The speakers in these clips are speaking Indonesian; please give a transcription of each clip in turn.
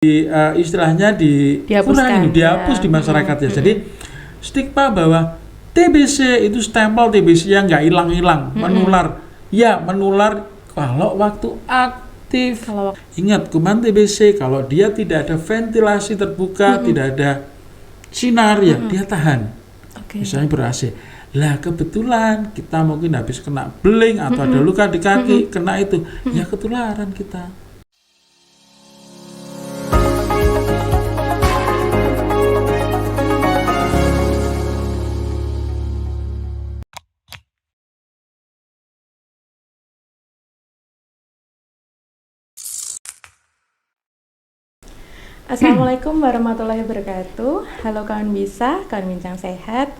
istilahnya dihapus di masyarakat ya. Jadi stigma bahwa TBC itu stempel TBC yang nggak hilang-hilang, menular. Ya menular kalau waktu aktif. Ingat kuman TBC kalau dia tidak ada ventilasi terbuka, tidak ada sinar ya dia tahan. Misalnya ber-AC. Lah kebetulan kita mungkin habis kena beling atau ada luka di kaki, kena itu, ya ketularan kita. Assalamualaikum warahmatullahi wabarakatuh. Halo kawan bisa, kawan bincang sehat.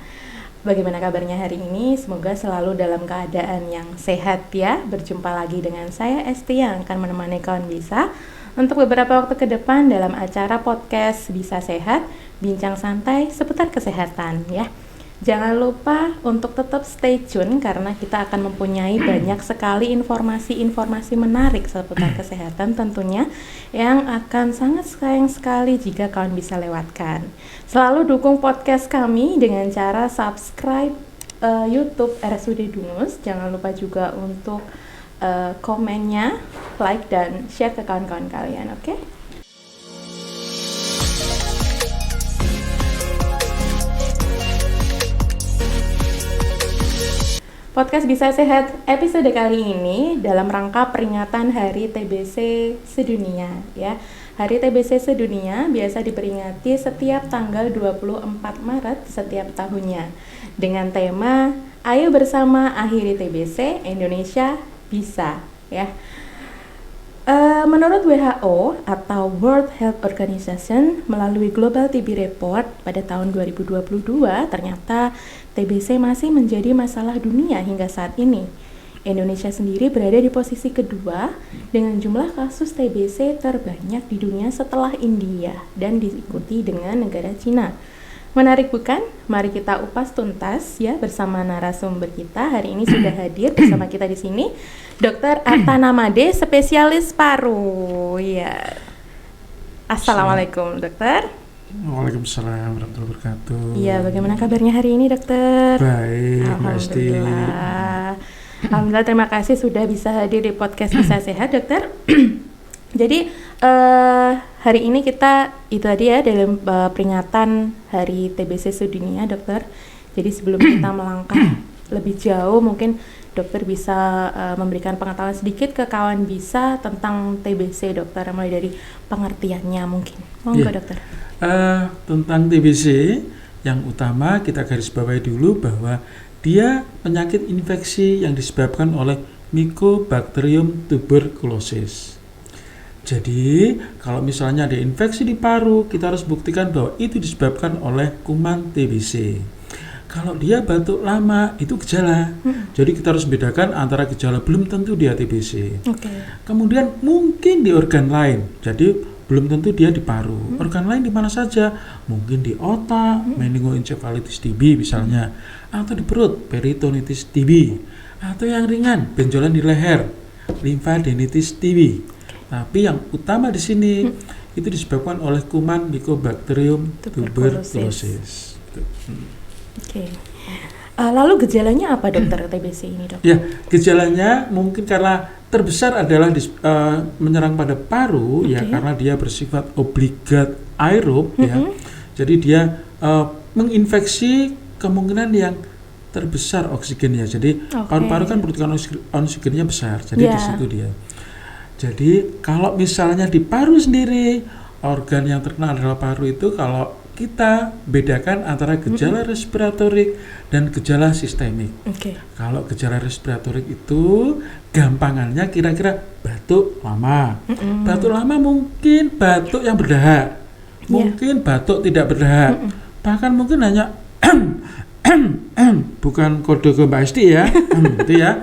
Bagaimana kabarnya hari ini? Semoga selalu dalam keadaan yang sehat ya. Berjumpa lagi dengan saya Esti yang akan menemani kawan bisa untuk beberapa waktu ke depan dalam acara podcast Bisa Sehat, bincang santai seputar kesehatan ya. Jangan lupa untuk tetap stay tune karena kita akan mempunyai banyak sekali informasi-informasi menarik seputar kesehatan tentunya yang akan sangat sayang sekali jika kawan bisa lewatkan. Selalu dukung podcast kami dengan cara subscribe YouTube RSUD Dungus. Jangan lupa juga untuk komennya, like dan share ke kawan-kawan kalian, oke? Podcast Bisa Sehat episode kali ini dalam rangka peringatan Hari TBC Sedunia ya. Hari TBC Sedunia biasa diperingati setiap tanggal 24 Maret setiap tahunnya dengan tema Ayo bersama akhiri TBC, Indonesia bisa ya. Menurut WHO atau World Health Organization melalui Global TB Report pada tahun 2022 ternyata TBC masih menjadi masalah dunia hingga saat ini. Indonesia sendiri berada di posisi kedua dengan jumlah kasus TBC terbanyak di dunia setelah India dan diikuti dengan negara Cina. Menarik bukan? Mari kita upas tuntas ya bersama narasumber kita. Hari ini sudah hadir bersama kita di sini Dr. Atta Namade, spesialis paru. Ya. Assalamualaikum, Dokter. Waalaikumsalam warahmatullahi wabarakatuh. Iya, bagaimana kabarnya hari ini, Dokter? Baik, Mbak Esti. Alhamdulillah, terima kasih sudah bisa hadir di podcast Bisa Sehat, Dokter. Jadi hari ini kita itu tadi ya dalam peringatan Hari TBC Sedunia, Dokter. Jadi sebelum kita melangkah lebih jauh, mungkin Dokter bisa memberikan pengetahuan sedikit ke kawan bisa tentang TBC, Dokter, mulai dari pengertiannya mungkin. Monggo, Dokter. Tentang TBC, yang utama kita garis bawahi dulu bahwa dia penyakit infeksi yang disebabkan oleh Mycobacterium tuberculosis. Jadi, kalau misalnya ada infeksi di paru, kita harus buktikan bahwa itu disebabkan oleh kuman TBC. Kalau dia batuk lama, itu gejala. Jadi kita harus bedakan antara gejala belum tentu dia TBC. Kemudian mungkin di organ lain. Jadi belum tentu dia di paru. Organ lain di mana saja? Mungkin di otak, meningoencephalitis TB misalnya, atau di perut, peritonitis TB, atau yang ringan, benjolan di leher, lymphadenitis TB. Tapi yang utama di sini itu disebabkan oleh kuman Mycobacterium tuberculosis. Lalu gejalanya apa, Dokter, TBC ini, Dok? Ya, gejalanya mungkin karena terbesar adalah menyerang pada paru ya, karena dia bersifat obligat aerob ya. Jadi dia menginfeksi kemungkinan yang terbesar oksigennya. Jadi paru-paru kan membutuhkan oksigennya besar. Jadi di situ dia. Jadi kalau misalnya di paru sendiri, organ yang terkena adalah paru itu, kalau kita bedakan antara gejala respiratorik dan gejala sistemik. Kalau gejala respiratorik itu gampangannya kira-kira batuk lama. Batuk lama mungkin batuk yang berdahak, mungkin batuk tidak berdahak, bahkan mungkin hanya bukan kode ke Mbak Esti ya, gitu ya.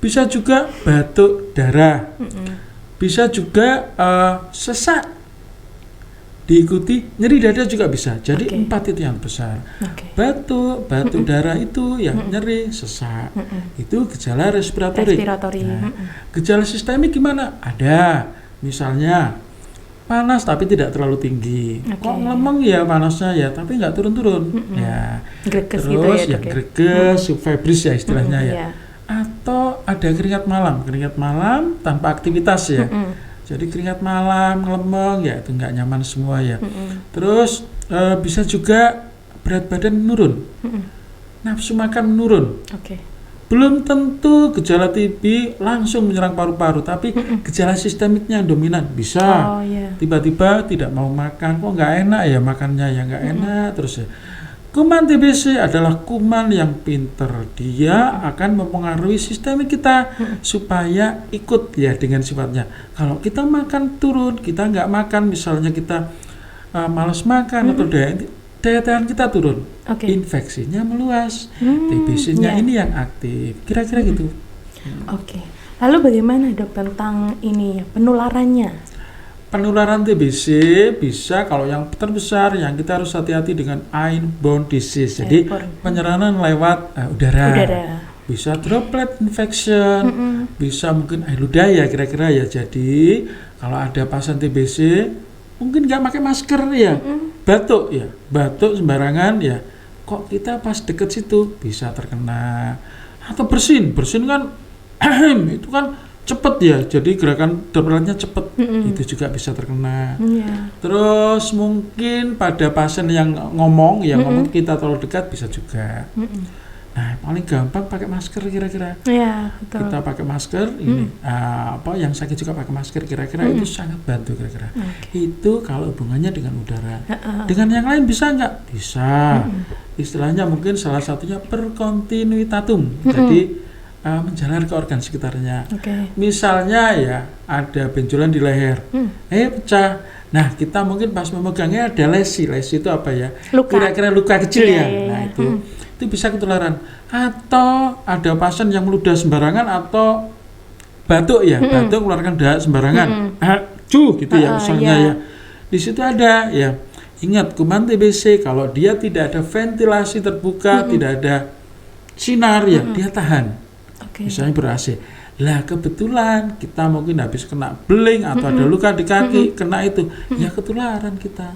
Bisa juga batuk darah, bisa juga sesak, diikuti nyeri dada juga bisa. Jadi 4 itu yang besar. Batuk darah itu yang nyeri, sesak. Itu gejala respiratori. Nah, gejala sistemik gimana? Ada. Misalnya panas tapi tidak terlalu tinggi. Kok ngelemeng ya panasnya ya, tapi nggak turun-turun. Ya. Greges Terus gitu ya, yang Dok, ya? greges, subfebris ya istilahnya ya. Iya. Atau ada keringat malam tanpa aktivitas ya. Jadi keringat malam, ngelemeng ya itu nggak nyaman semua ya. Terus bisa juga berat badan menurun, nafsu makan menurun. Belum tentu gejala TB langsung menyerang paru-paru, tapi gejala sistemiknya yang dominan. Bisa tiba-tiba tidak mau makan, kok nggak enak ya makannya ya nggak enak terus ya. Kuman TBC adalah kuman yang pinter, dia akan mempengaruhi sistemik kita supaya ikut ya dengan sifatnya. Kalau kita makan turun, kita nggak makan, misalnya kita malas makan atau daya tahan kita turun, infeksinya meluas, TBC-nya ini yang aktif, kira-kira gitu. Lalu bagaimana Dok tentang ini ya, penularannya? Penularan TBC bisa, kalau yang terbesar yang kita harus hati-hati dengan airborne disease, jadi penyerangan lewat udara. Bisa droplet infection, bisa mungkin air ludah ya kira-kira ya. Jadi kalau ada pasien TBC mungkin nggak pakai masker ya, batuk sembarangan ya, kok kita pas deket situ bisa terkena. Atau bersin kan itu kan cepet ya, jadi gerakan dropletnya cepet, itu juga bisa terkena. Terus mungkin pada pasien yang ngomong kita terlalu dekat bisa juga. Nah, paling gampang pakai masker kira-kira. Kita pakai masker ini yang sakit juga pakai masker kira-kira itu sangat bantu kira-kira. Itu kalau hubungannya dengan udara. Dengan yang lain bisa nggak? Bisa. Istilahnya mungkin salah satunya perkontinuitatum. Jadi menjalar ke organ sekitarnya. Misalnya ya ada benjolan di leher, pecah. Nah kita mungkin pas memegangnya ada lesi itu apa ya? Kira-kira luka kecil ya. Nah itu bisa ketularan. Atau ada pasien yang meludah sembarangan atau batuk ya, batuk mengeluarkan dahak sembarangan, gitu ya misalnya ya. Di situ ada ya. Ingat kuman TBC kalau dia tidak ada ventilasi terbuka, tidak ada sinar ya, dia tahan. Misalnya ber-AC. Lah kebetulan kita mungkin habis kena beling atau ada luka di kaki, kena itu, ya ketularan kita.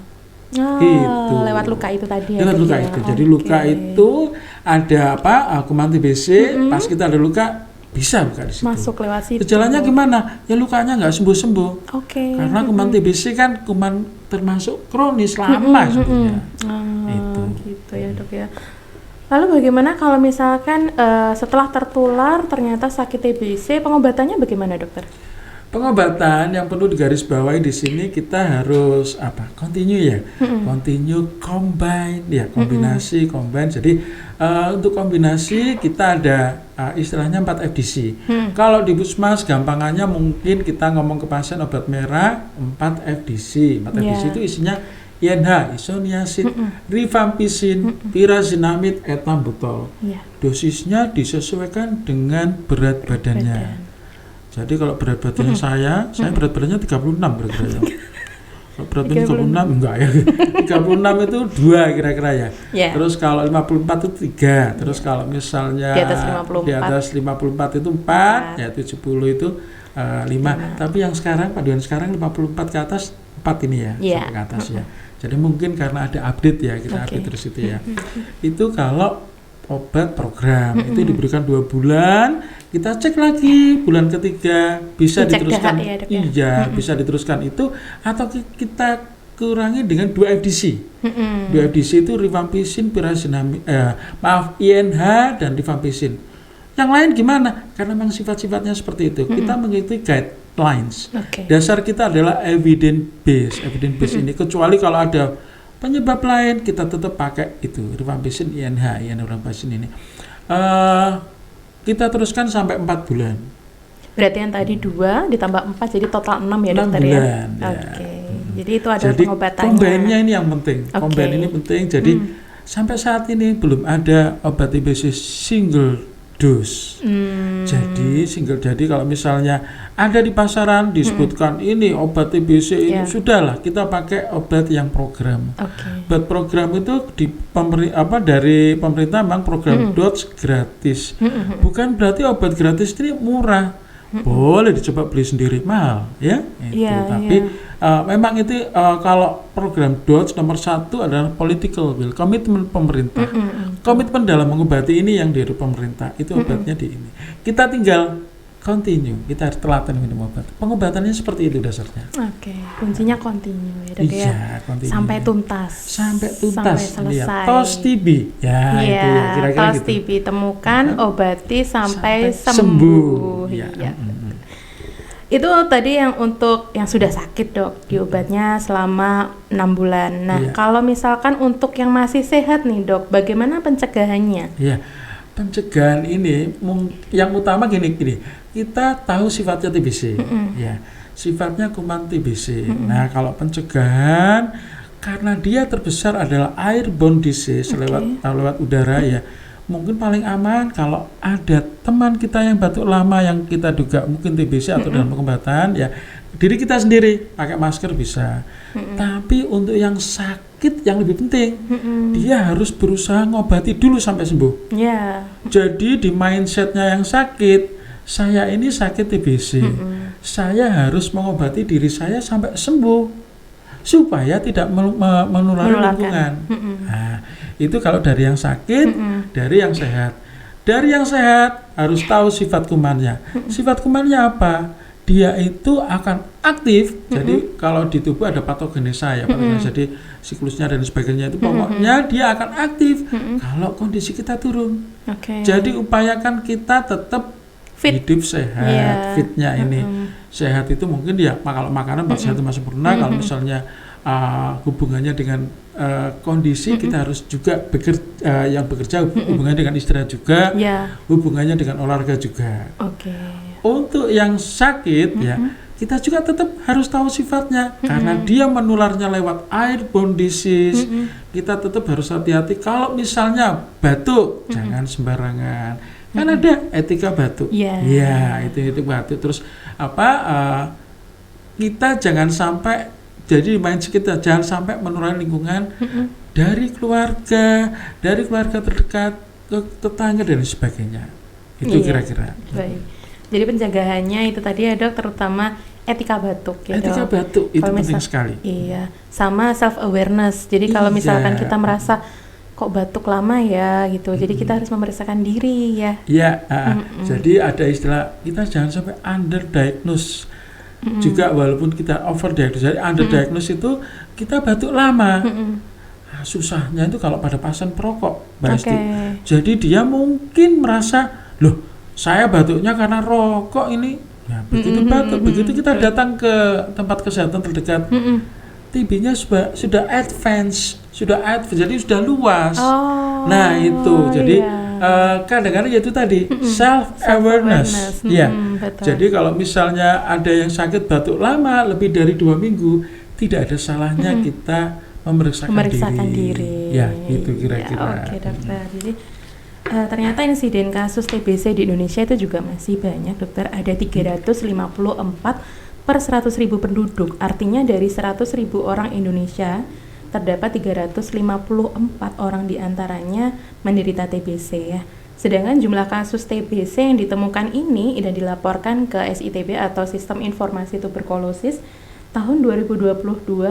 Gitu. Lewat luka itu tadi ya. Lewat luka itu. Jadi luka itu ada kuman TBC, pas kita ada luka bisa luka di situ. Masuk lewat situ. Gejalanya gimana? Ya lukanya nggak sembuh-sembuh. Karena kuman TBC kan kuman termasuk kronis lama sebenarnya. Itu. Gitu ya Dok ya. Lalu bagaimana kalau misalkan setelah tertular ternyata sakit TBC, pengobatannya bagaimana dokter? Pengobatan yang perlu digarisbawahi di sini kita harus continue ya, continue combine ya, kombinasi combine. Jadi untuk kombinasi kita ada istilahnya 4 FDC. Kalau di Puskesmas gampangannya mungkin kita ngomong ke pasien obat merah 4 FDC. 4 FDC itu isinya INH, isoniazid, rifampicin, pyrazinamide, etambutol. Dosisnya disesuaikan dengan berat badannya. Jadi kalau berat badannya saya berat badannya 36 kira-kira ya. Kalau berat badannya 36 enggak ya. 36 itu 2 kira-kira ya. Terus kalau 54 itu 3. Terus kalau misalnya di atas 54 itu 4, ya 70 itu 5. Tapi yang sekarang paduan sekarang 54 ke atas 4 ini ya, sampai ke atas ya. Jadi mungkin karena ada update ya, kita update terus itu ya. Itu kalau obat program itu diberikan 2 bulan, kita cek lagi bulan ketiga bisa diteruskan, bisa diteruskan itu atau kita kurangi dengan 2 FDC. 2 FDC itu rifampicin, pyrazinamide, INH dan rifampicin. Yang lain gimana? Karena memang sifat-sifatnya seperti itu. Kita mengikuti guidelines. Dasar kita adalah evidence base. Evidence base ini kecuali kalau ada penyebab lain kita tetap pakai itu rifampicin, INH rifampicin ini. Kita teruskan sampai 4 bulan. Berarti yang tadi 2 ditambah 4 jadi total 6 ya dokter ya? Jadi itu adalah pengobatannya. Combine-nya ini yang penting. Combine ini penting. Jadi sampai saat ini belum ada obat TBC single dose. Jadi kalau misalnya ada di pasaran disebutkan ini obat TBC ini sudahlah kita pakai obat yang program. Obat program itu dari pemerintah memang program dose gratis. Bukan berarti obat gratis ini murah. boleh dicoba beli sendiri, mahal ya itu. Tapi memang itu kalau program DOTS nomor 1 adalah political will, komitmen pemerintah. Komitmen dalam mengobati ini yang dari pemerintah, itu obatnya di ini. Kita tinggal continue, kita harus telaten minum obat. Pengobatannya seperti itu dasarnya. Oke, kuncinya continue ya dok Iya, ya. continue. Sampai tuntas. Sampai selesai. Tos TB. Ya, itu kira-kira tos gitu. TB temukan, obati sampai Sampai sembuh. Ya. Iya. Itu tadi yang untuk yang sudah sakit dok, diobatnya selama 6 bulan. Nah, kalau misalkan untuk yang masih sehat nih dok, bagaimana pencegahannya? Iya. Pencegahan ini yang utama gini, kita tahu sifatnya TBC, ya, sifatnya kuman TBC. Nah, kalau pencegahan karena dia terbesar adalah airborne disease lewat udara ya, mungkin paling aman kalau ada teman kita yang batuk lama yang kita duga mungkin TBC atau dalam pengobatan ya, diri kita sendiri pakai masker bisa. Tapi untuk yang sakit yang lebih penting, dia harus berusaha ngobati dulu sampai sembuh. Jadi di mindsetnya yang sakit, saya ini sakit TBC, saya harus mengobati diri saya sampai sembuh supaya tidak menulari lingkungan. Nah, itu kalau dari yang sakit, dari yang sehat. Dari yang sehat harus tahu sifat kumannya. Sifat kumannya apa? Dia itu akan aktif. Jadi kalau di tubuh ada patogenesa ya, jadi siklusnya dan sebagainya itu pokoknya dia akan aktif kalau kondisi kita turun. Jadi upayakan kita tetap fit. Hidup sehat. Fitnya ini sehat itu mungkin ya kalau makanan sehat itu masih sempurna. Kalau misalnya hubungannya dengan kondisi, kita harus juga yang bekerja hubungannya dengan istirahat juga, hubungannya dengan olahraga juga. Untuk yang sakit ya, kita juga tetap harus tahu sifatnya karena dia menularnya lewat airborne disease. Kita tetap harus hati-hati kalau misalnya batuk, jangan sembarangan. Kan ada etika batuk. Ya, itu batuk. Terus kita jangan sampai, jadi mindset kita jangan sampai menulari lingkungan dari keluarga terdekat ke tetangga dan sebagainya. Itu kira-kira. Baik. Jadi pencegahannya itu tadi ya dok, terutama etika batuk ya dok. Etika batuk itu penting sekali. Iya, sama self awareness. Jadi kalau misalkan kita merasa kok batuk lama ya gitu, jadi kita harus memeriksakan diri ya. Iya, jadi ada istilah kita jangan sampai underdiagnose. Juga walaupun kita overdiagnose. Jadi underdiagnose itu kita batuk lama. Susahnya itu kalau pada pasien perokok, Mbak Esti. Jadi dia mungkin merasa, loh saya batuknya karena rokok ini. Ya, begitu batuk, begitu kita datang ke tempat kesehatan terdekat, TB-nya sudah advance, jadi sudah luas. Nah itu, jadi kadang-kadang itu tadi self awareness. Ya, jadi kalau misalnya ada yang sakit batuk lama lebih dari 2 minggu, tidak ada salahnya kita memeriksakan diri. Ya, itu kira-kira. Oke dokter. Jadi ternyata insiden kasus TBC di Indonesia itu juga masih banyak dokter, ada 354 per 100.000 penduduk, artinya dari 100.000 orang Indonesia terdapat 354 orang diantaranya menderita TBC ya. Sedangkan jumlah kasus TBC yang ditemukan ini dan dilaporkan ke SITB atau Sistem Informasi Tuberkulosis tahun 2022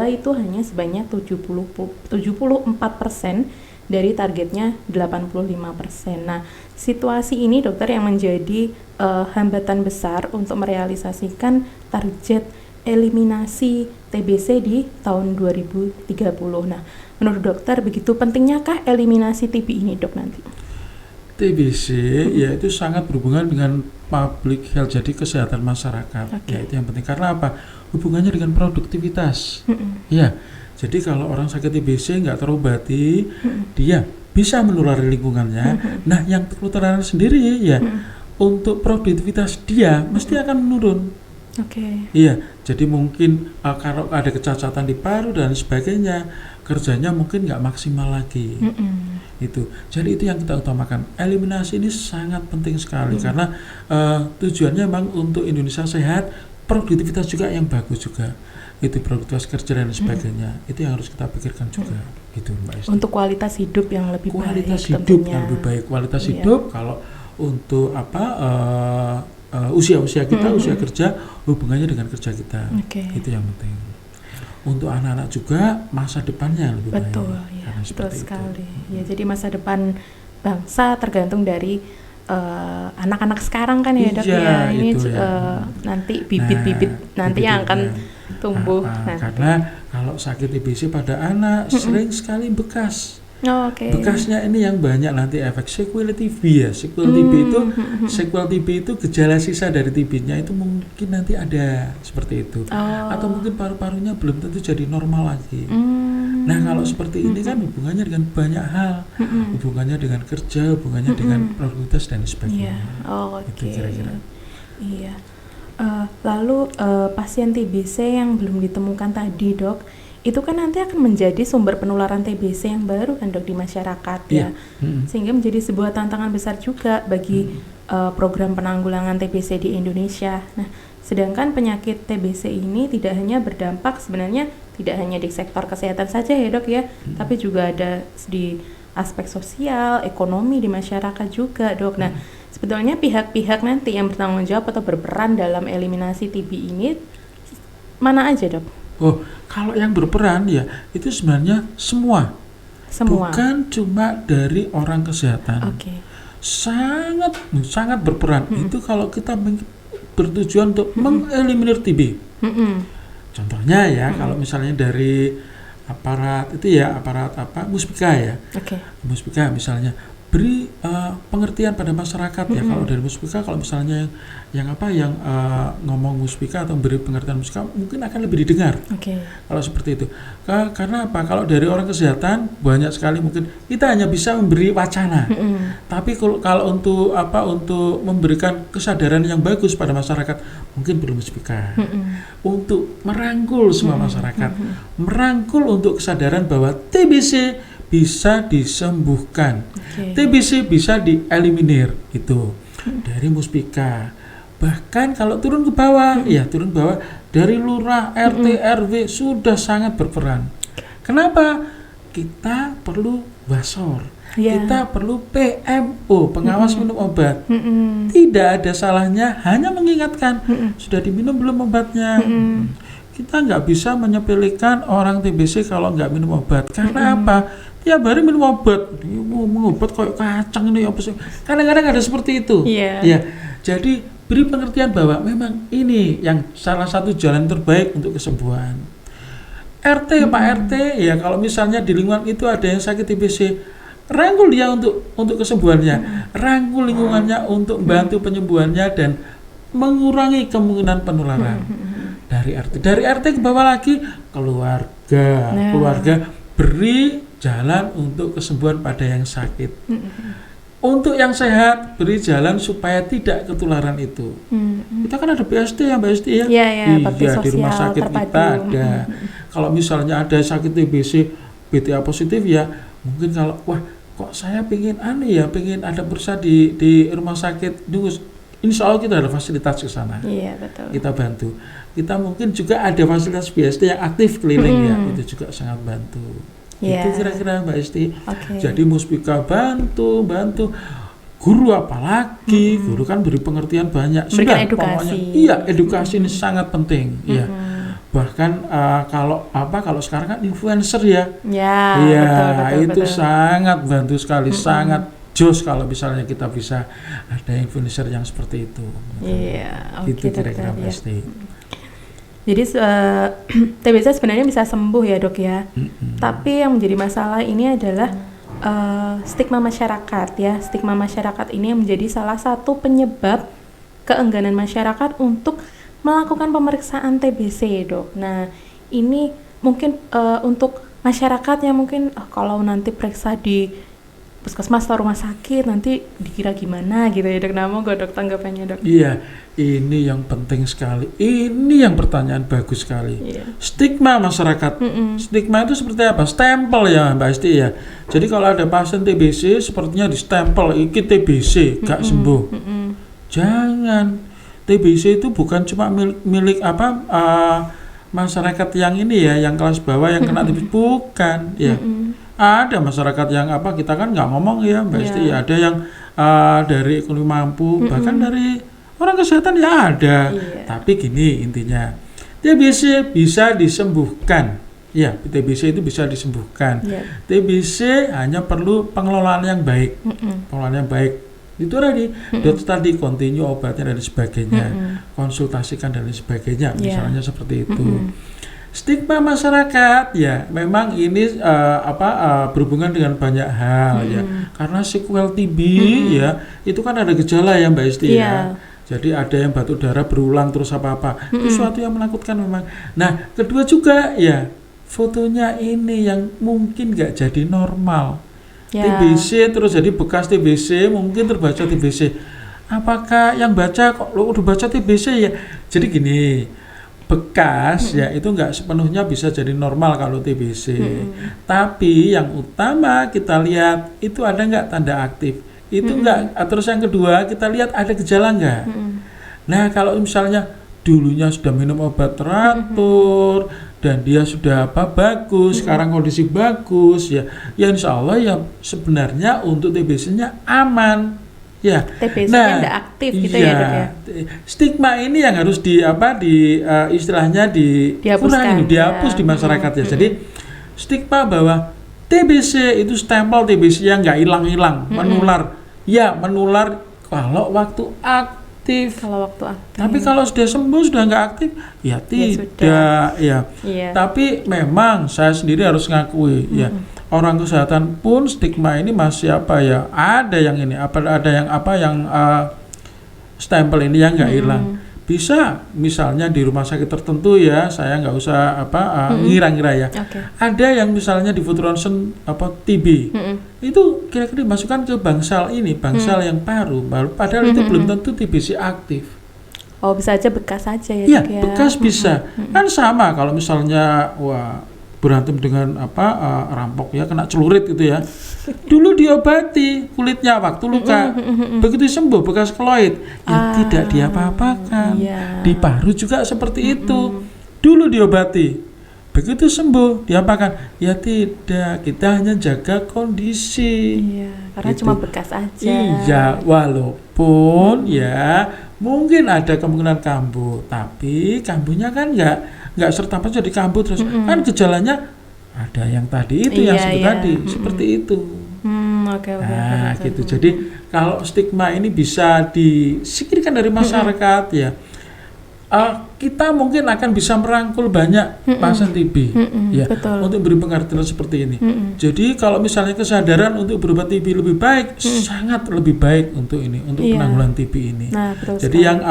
itu hanya sebanyak 74% dari targetnya 85%. Nah, situasi ini dokter yang menjadi hambatan besar untuk merealisasikan target eliminasi TBC di tahun 2030. Nah, menurut dokter begitu pentingnyakah eliminasi TB ini dok nanti? TBC yaitu sangat berhubungan dengan public health, jadi kesehatan masyarakat. Ya, itu yang penting karena apa? Hubungannya dengan produktivitas. Ya. Jadi kalau orang sakit TBC nggak terobati, dia bisa menulari lingkungannya. Nah, yang tertular sendiri ya, untuk produktivitas dia mesti akan menurun. Iya, jadi mungkin kalau ada kecacatan di paru dan sebagainya, kerjanya mungkin nggak maksimal lagi. Itu. Jadi itu yang kita utamakan. Eliminasi ini sangat penting sekali karena tujuannya memang untuk Indonesia sehat, produktivitas juga yang bagus juga. Itu produktivitas kerja dan sebagainya, itu yang harus kita pikirkan juga gitu Mbak Esti. Untuk kualitas hidup yang lebih kualitas baik hidup tentunya. Yang lebih baik, kualitas hidup kalau untuk usia-usia kita, usia kerja, hubungannya dengan kerja kita. Oke. Itu yang penting. Untuk anak-anak juga masa depannya lebih Betul, baik. ya, Karena betul seperti itu. sekali. Ya, jadi masa depan bangsa tergantung dari anak-anak sekarang kan ya, Dok Iya, ya. Ini itu ya. nanti bibit-bibit nanti yang akan tumbuh nanti. Karena kalau sakit TBC pada anak sering sekali bekas. Oh, oke. Bekasnya ini yang banyak nanti efek sequel TB ya. Sequel TB itu gejala sisa dari TB-nya itu mungkin nanti ada seperti itu. Atau mungkin paru-parunya belum tentu jadi normal lagi. Nah, kalau seperti ini kan hubungannya dengan banyak hal. Hubungannya dengan kerja, hubungannya dengan produktivitas dan sebagainya. Oke. Itu kira-kira. Iya. Lalu pasien TBC yang belum ditemukan tadi, Dok, itu kan nanti akan menjadi sumber penularan TBC yang baru kan, Dok, di masyarakat ya. Sehingga menjadi sebuah tantangan besar juga bagi program penanggulangan TBC di Indonesia. Nah, sedangkan penyakit TBC ini tidak hanya berdampak sebenarnya tidak hanya di sektor kesehatan saja ya, Dok ya, tapi juga ada di aspek sosial, ekonomi di masyarakat juga, Dok. Nah, sebetulnya pihak-pihak nanti yang bertanggung jawab atau berperan dalam eliminasi TB ini mana aja, Dok? Oh, kalau yang berperan ya itu sebenarnya semua. Bukan cuma dari orang kesehatan. Sangat berperan. Itu kalau kita bertujuan untuk mengeliminir TB. Contohnya ya, kalau misalnya dari aparat itu ya, aparat Muspika ya. Muspika misalnya beri pengertian pada masyarakat ya. Kalau dari Muspika, kalau misalnya yang ngomong Muspika atau beri pengertian Muspika mungkin akan lebih didengar. Kalau seperti itu. Karena apa? Kalau dari orang kesehatan banyak sekali mungkin kita hanya bisa memberi wacana. Tapi kalau untuk memberikan kesadaran yang bagus pada masyarakat mungkin perlu Muspika. Untuk merangkul semua masyarakat, merangkul untuk kesadaran bahwa TBC bisa disembuhkan, TBC bisa dieliminir, itu dari Muspika. Bahkan kalau turun ke bawah, turun bawah dari lurah, RT, RW sudah sangat berperan. Kenapa? Kita perlu Basor, kita perlu PMO, pengawas minum obat. Tidak ada salahnya hanya mengingatkan, sudah diminum belum obatnya. Kita nggak bisa menyepelekan orang TBC kalau nggak minum obat. Karena apa? Tiap hari minum obat, minum obat kayak kacang ini apa sih? Kadang-kadang ada seperti itu. Ya, jadi beri pengertian bahwa memang ini yang salah satu jalan terbaik untuk kesembuhan. RT, Pak RT, ya kalau misalnya di lingkungan itu ada yang sakit TBC, rangkul dia untuk kesembuhannya, rangkul lingkungannya untuk bantu penyembuhannya dan mengurangi kemungkinan penularan. Dari RT ke bawah lagi keluarga beri jalan untuk kesembuhan pada yang sakit. Untuk yang sehat beri jalan supaya tidak ketularan itu. Kita kan ada BSD ya, Mbak Esti ya. Iya, di rumah sakit terpadu. Kita ada. Kalau misalnya ada sakit TBC, BTA positif ya, mungkin kalau kok saya pengen ada berusaha di rumah sakit Dungus. Insya Allah kita ada fasilitas ke sana. Iya, betul. Kita bantu. Kita mungkin juga ada fasilitas BSD yang aktif keliling ya, itu juga sangat bantu. Itu kira-kira Mbak Esti. Jadi Muspika bantu. Guru apalagi, guru kan beri pengertian banyak. Sudah edukasi. Pokoknya, edukasi ini sangat penting. Iya. Bahkan kalau sekarang kan influencer ya. Betul, itu sangat bantu sekali, sangat jos kalau misalnya kita bisa ada influencer yang seperti itu. Itu kira-kira Mbak Esti. Jadi TBC sebenarnya bisa sembuh ya, Dok ya. Tapi yang menjadi masalah ini adalah stigma masyarakat ya. Stigma masyarakat ini yang menjadi salah satu penyebab keengganan masyarakat untuk melakukan pemeriksaan TBC, Dok. Nah, ini mungkin untuk masyarakat yang mungkin kalau nanti periksa di puskesmas atau rumah sakit nanti dikira gimana gitu ya, Dok. Nah, mau Dok tanggapannya, Dok? Iya, ini yang penting sekali. Ini yang pertanyaan bagus sekali. Stigma masyarakat. Stigma itu seperti apa? Stempel ya, Mbak Esti ya. Jadi kalau ada pasien TBC sepertinya di stempel iki TBC, gak sembuh. Jangan. TBC itu bukan cuma milik masyarakat yang ini ya, yang kelas bawah yang kena TBC, bukan ya. Ada masyarakat yang kita kan nggak ngomong ya Mbak Esti, ada yang dari ekonomi mampu, bahkan dari Orang kesehatan ya ada. Iya. Tapi gini intinya, TBC bisa disembuhkan. Ya, TBC itu bisa disembuhkan. Iya. TBC hanya perlu pengelolaan yang baik. Pengelolaan yang baik. Itu dokter tadi continue obatnya dan sebagainya. Konsultasikan dan sebagainya, misalnya seperti itu. Stigma masyarakat ya memang ini berhubungan dengan banyak hal ya, karena sequel TB ya itu kan ada gejala ya Mbak Esti ya. Jadi ada yang batuk darah berulang terus apa-apa, itu suatu yang menakutkan memang. Nah kedua juga ya fotonya ini yang mungkin nggak jadi normal. TBC terus jadi bekas TBC, mungkin terbaca TBC. Apakah yang baca kok lo udah baca TBC ya? Jadi gini, bekas ya itu nggak sepenuhnya bisa jadi normal kalau TBC. Tapi yang utama kita lihat itu ada nggak tanda aktif. Itu enggak. Terus yang kedua kita lihat ada gejala nggak. Nah kalau misalnya dulunya sudah minum obat teratur dan dia sudah bagus, sekarang kondisi bagus ya insya Allah ya sebenarnya untuk TBC-nya aman ya. TBC-nya tidak aktif gitu ya Dok ya. Stigma ini yang harus istilahnya dihapus di masyarakat ya. Jadi stigma bahwa TBC itu stempel TBC yang nggak hilang-hilang, menular. Ya menular kalau waktu aktif. Tapi kalau sudah sembuh sudah nggak aktif, ya tidak ya. Tapi memang saya sendiri harus ngakui ya orang kesehatan pun stigma ini masih ada yang stempel ini yang nggak hilang. Bisa misalnya di rumah sakit tertentu ya, saya nggak usah ngira-ngira ya. Ada yang misalnya di food ronsen TB itu kira-kira dimasukkan ke bangsal yang paru, padahal itu belum tentu TBC aktif. Oh bisa aja bekas aja ya. Iya bekas bisa. Kan sama kalau misalnya berantem dengan rampok ya, kena celurit gitu ya. Dulu diobati kulitnya waktu luka, begitu sembuh bekas keloid ya tidak diapa-apakan. Di paru juga seperti itu, dulu diobati, begitu sembuh diapakan ya tidak, kita hanya jaga kondisi. Karena cuma bekas aja. Iya walaupun ya mungkin ada kemungkinan kambuh, tapi kambuhnya kan nggak serta-merta jadi kambuh terus. Kan gejalanya ada yang tadi itu yang sebut tadi seperti itu. Nah gitu. Jadi kalau stigma ini bisa disingkirkan dari masyarakat ya, kita mungkin akan bisa merangkul banyak pasien TB ya, untuk beri pengertian seperti ini. Jadi kalau misalnya kesadaran untuk berobat TB lebih baik, sangat lebih baik untuk penanggulangan TB ini. Jadi yang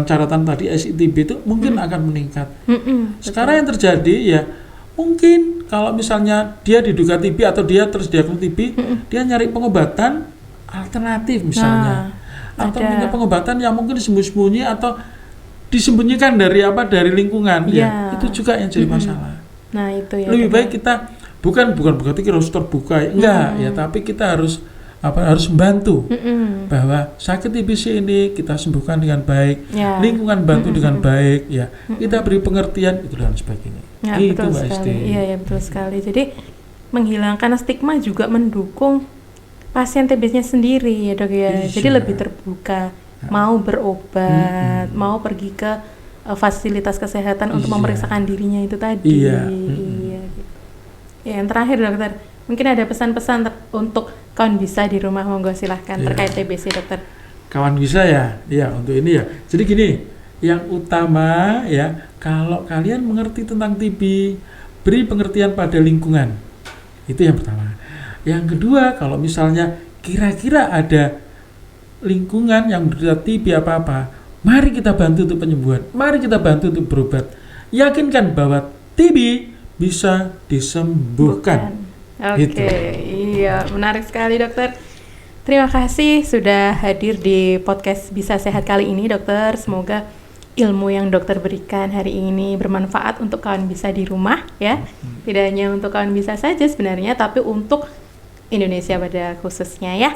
caratan tadi SITB itu mungkin akan meningkat. Sekarang yang terjadi ya mungkin kalau misalnya dia diduga TB atau dia terus diagnosis TB, dia nyari pengobatan alternatif misalnya, atau punya pengobatan yang mungkin sembunyi-sembunyi atau disembunyikan dari lingkungan ya, itu juga yang jadi masalah. Nah itu ya. Lebih baik kita bukan berarti kita harus terbuka enggak ya, tapi kita harus membantu bahwa sakit TBC ini kita sembuhkan dengan baik, lingkungan bantu dengan baik ya, kita beri pengertian itu dan sebagainya. Itu Mbak Esti. Iya betul sekali. Jadi menghilangkan stigma juga mendukung pasien TBC-nya sendiri ya Dok ya. Jadi lebih terbuka, mau berobat, mau pergi ke fasilitas kesehatan untuk memeriksakan dirinya itu tadi. Iya gitu. Ya, yang terakhir Dokter, mungkin ada pesan-pesan untuk kawan bisa di rumah, monggo silahkan terkait TBC Dokter. Kawan bisa ya untuk ini ya. Jadi gini, yang utama ya, kalau kalian mengerti tentang TB, beri pengertian pada lingkungan. Itu yang pertama. Yang kedua, kalau misalnya kira-kira ada lingkungan yang menderita TB apa-apa, mari kita bantu untuk penyembuhan, mari kita bantu untuk berobat. Yakinkan bahwa TB bisa disembuhkan. Oke, iya menarik sekali Dokter. Terima kasih sudah hadir di podcast Bisa Sehat kali ini Dokter. Semoga ilmu yang Dokter berikan hari ini bermanfaat untuk kawan bisa di rumah ya. Tidak hanya untuk kawan bisa saja sebenarnya, tapi untuk Indonesia pada khususnya ya.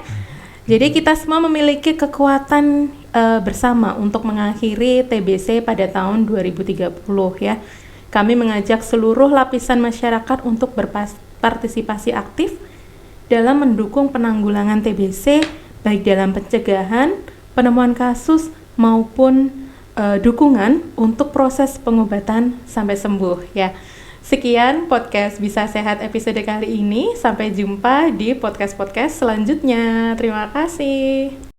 Jadi kita semua memiliki kekuatan bersama untuk mengakhiri TBC pada tahun 2030 ya. Kami mengajak seluruh lapisan masyarakat untuk berpartisipasi aktif dalam mendukung penanggulangan TBC, baik dalam pencegahan, penemuan kasus, maupun dukungan untuk proses pengobatan sampai sembuh ya. Sekian podcast Bisa Sehat episode kali ini. Sampai jumpa di podcast-podcast selanjutnya. Terima kasih.